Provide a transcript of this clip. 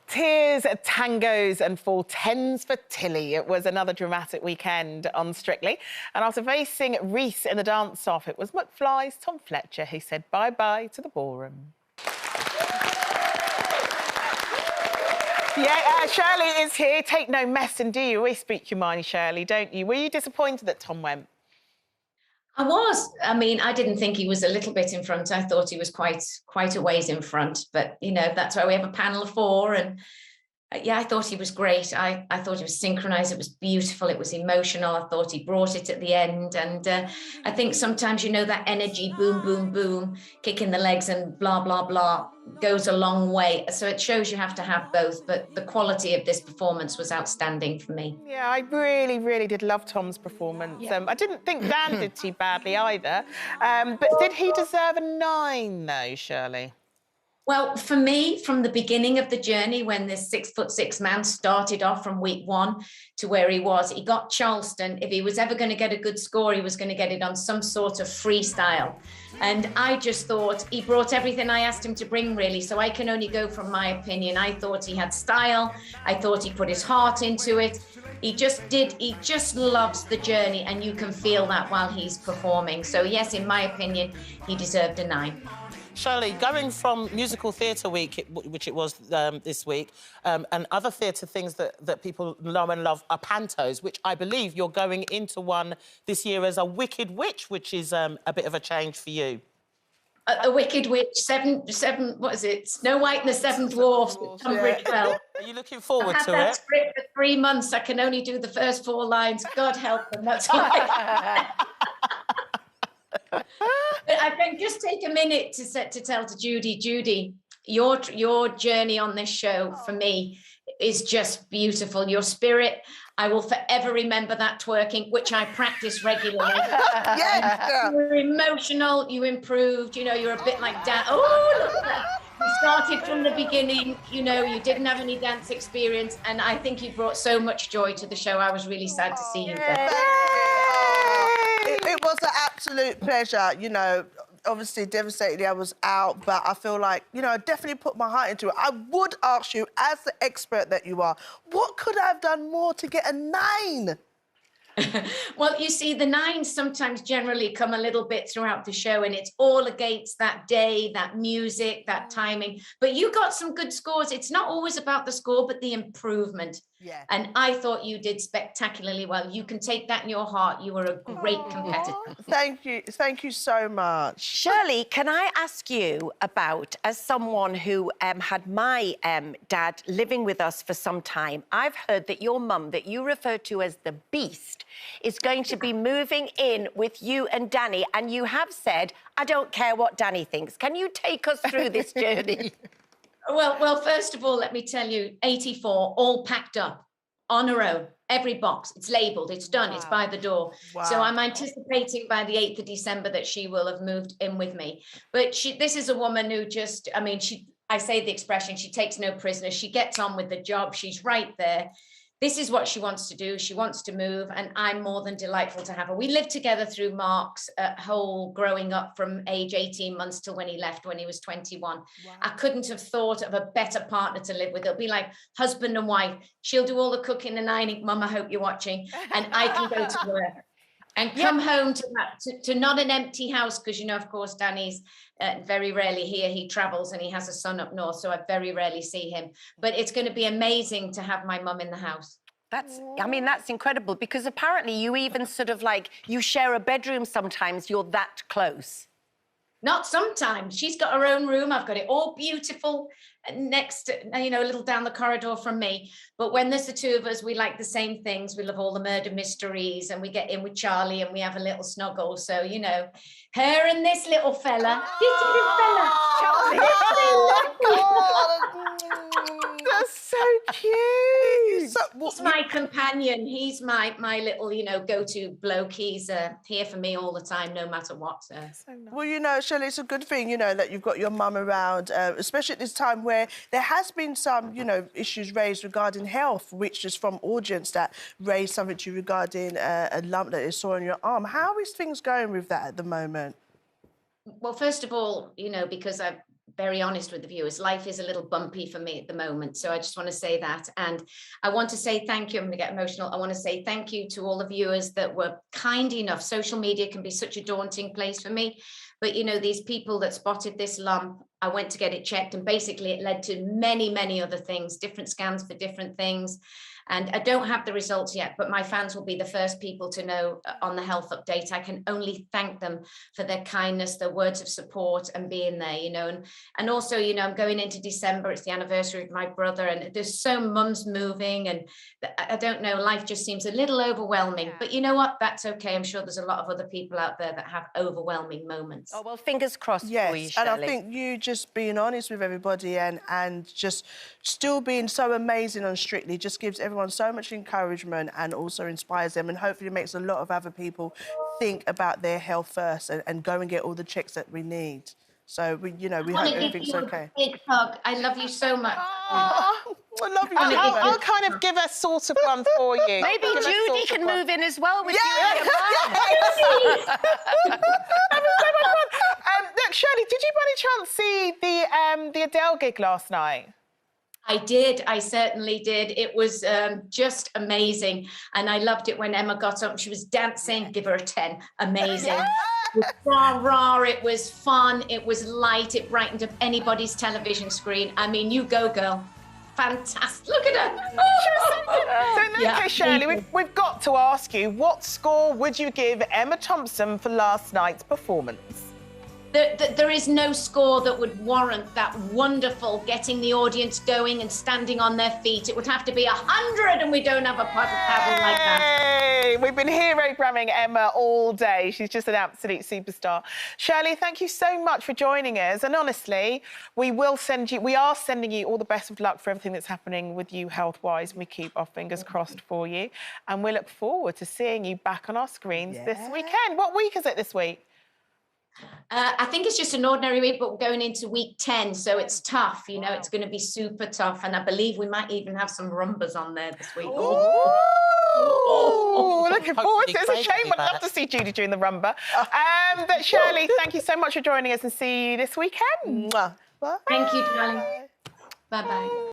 Tears, tangos and 410s for Tilly. It was another dramatic weekend on Strictly. And after facing Reese in the dance-off, it was McFly's Tom Fletcher who said bye-bye to the ballroom. Yeah, Shirley is here. Take no messing, do you? You always speak your mind, Shirley, don't you? Were you disappointed that Tom went? I was. I mean, I didn't think he was a little bit in front. I thought he was quite a ways in front. But, you know, that's why we have a panel of four. And, yeah, I thought he was great. I thought he was synchronised. It was beautiful. It was emotional. I thought he brought it at the end. And I think sometimes, you know, that energy, boom, boom, boom, kicking the legs and blah, blah, blah, goes a long way. So it shows you have to have both. But the quality of this performance was outstanding for me. Yeah, I really, really did love Tom's performance. Yeah. I didn't think Dan did too badly either. But did he deserve a 9, though, Shirley? Well, for me, from the beginning of the journey, when this 6'6" man started off from week 1 to where he was, he got Charleston. If he was ever going to get a good score, he was going to get it on some sort of freestyle. And I just thought he brought everything I asked him to bring, really. So I can only go from my opinion. I thought he had style. I thought he put his heart into it. He just loves the journey, and you can feel that while he's performing. So yes, in my opinion, he deserved a 9. Shirley, going from Musical Theatre Week, which it was this week, and other theatre things that people know and love are pantos, which I believe you're going into one this year as a Wicked Witch, which is a bit of a change for you. A Wicked Witch, seven, what is it? Snow White and the Seven Dwarfs, Tunbridge Wells. Are you looking forward to it? I had that script for 3 months. I can only do the first 4 lines. God help them, that's all I But I can just take a minute to tell to Judy, your journey on this show for me is just beautiful. Your spirit, I will forever remember that twerking, which I practice regularly. Yes, you were emotional, you improved, you know, you're a bit like Dan. Oh, look at that. You started from the beginning, you know, you didn't have any dance experience, and I think you brought so much joy to the show. I was really sad to see you there. It was an absolute pleasure, you know. Obviously, devastatingly, I was out, but I feel like, you know, I definitely put my heart into it. I would ask you, as the expert that you are, what could I have done more to get a 9? Well, you see, the 9s sometimes generally come a little bit throughout the show, and it's all against that day, that music, that timing. But you got some good scores. It's not always about the score, but the improvement. Yeah. And I thought you did spectacularly well. You can take that in your heart. You were a great competitor. Thank you. Thank you so much. Shirley, can I ask you about, as someone who had my dad living with us for some time, I've heard that your mum, that you refer to as the Beast, is going to be moving in with you and Danny, and you have said, I don't care what Danny thinks. Can you take us through this journey? Well, first of all, let me tell you, 84, all packed up on her own, every box. It's labelled, it's done, It's by the door. Wow. So I'm anticipating by the 8th of December that she will have moved in with me. But this is a woman who just, I mean, I say the expression, she takes no prisoners. She gets on with the job. She's right there. This is what she wants to do. She wants to move, and I'm more than delightful to have her. We lived together through Mark's whole growing up from age 18 months till when he left, when he was 21. Wow. I couldn't have thought of a better partner to live with. It'll be like husband and wife. She'll do all the cooking and ironing. Mum, I hope you're watching. And I can go to work and come home to not an empty house, because, you know, of course, Danny's very rarely here. He travels and he has a son up north, so I very rarely see him. But it's going to be amazing to have my mum in the house. I mean, that's incredible, because apparently you even sort of like, you share a bedroom sometimes, you're that close. Not sometimes. She's got her own room. I've got it all beautiful next, you know, a little down the corridor from me. But when there's the two of us, we like the same things. We love all the murder mysteries, and we get in with Charlie and we have a little snuggle. So, you know, her and this little fella. Charlie. That's so cute. He's my companion. He's my little, you know, go-to bloke. He's here for me all the time, no matter what. So nice. Well, you know, Shirley, it's a good thing, you know, that you've got your mum around, especially at this time where there has been some, you know, issues raised regarding health, which is from audience that raised something to you regarding a lump that they saw on your arm. How is things going with that at the moment? Well, first of all, you know, because I've very honest with the viewers. Life is a little bumpy for me at the moment. So I just want to say that. And I want to say thank you. I'm going to get emotional. I want to say thank you to all the viewers that were kind enough. Social media can be such a daunting place for me. But, you know, these people that spotted this lump, I went to get it checked, and basically it led to many, many other things, different scans for different things. And I don't have the results yet, but my fans will be the first people to know on the health update. I can only thank them for their kindness, their words of support and being there, you know. And also, you know, I'm going into December. It's the anniversary of my brother, and there's so mum's moving, and I don't know, life just seems a little overwhelming. Yeah. But you know what? That's okay. I'm sure there's a lot of other people out there that have overwhelming moments. Oh, well, fingers crossed for you, Yes, Shirley. and I think you just being honest with everybody and just still being so amazing on Strictly just gives everyone so much encouragement and also inspires them, and hopefully makes a lot of other people think about their health first and go and get all the checks that we need. So, we hope everything's okay. Big hug. I love you so much. Oh, I love you. I'll kind of give a sort of one for you. Maybe Give a Judy sort of can one. move in as well with Yeah. you and your mum. Look, Shirley, did you by any chance see the Adele gig last night? I did. I certainly did. It was just amazing. And I loved it when Emma got up. She was dancing. Give her a 10. Amazing. It was rah-rah. It was fun. It was light. It brightened up anybody's television screen. I mean, you go, girl. Fantastic. Look at her. So in that case, Shirley, we've got to ask you, what score would you give Emma Thompson for last night's performance? There is no score that would warrant that wonderful getting the audience going and standing on their feet. It would have to be 100, and we don't have a paddle like that. Hey, we've been herogramming Emma all day. She's just an absolute superstar. Shirley, thank you so much for joining us. And honestly, we are sending you all the best of luck for everything that's happening with you health-wise. We keep our fingers crossed for you. And we look forward to seeing you back on our screens this weekend. What week is it this week? I think it's just an ordinary week, but we're going into week 10, so it's tough. You know, it's going to be super tough, and I believe we might even have some rumbas on there this week. Oh, looking forward to it. It's a Craig will shame. be I'd love back. to see Judy during the rumba. But Shirley, thank you so much for joining us, and see you this weekend. Mwah. Bye. Thank you, darling. Bye-bye.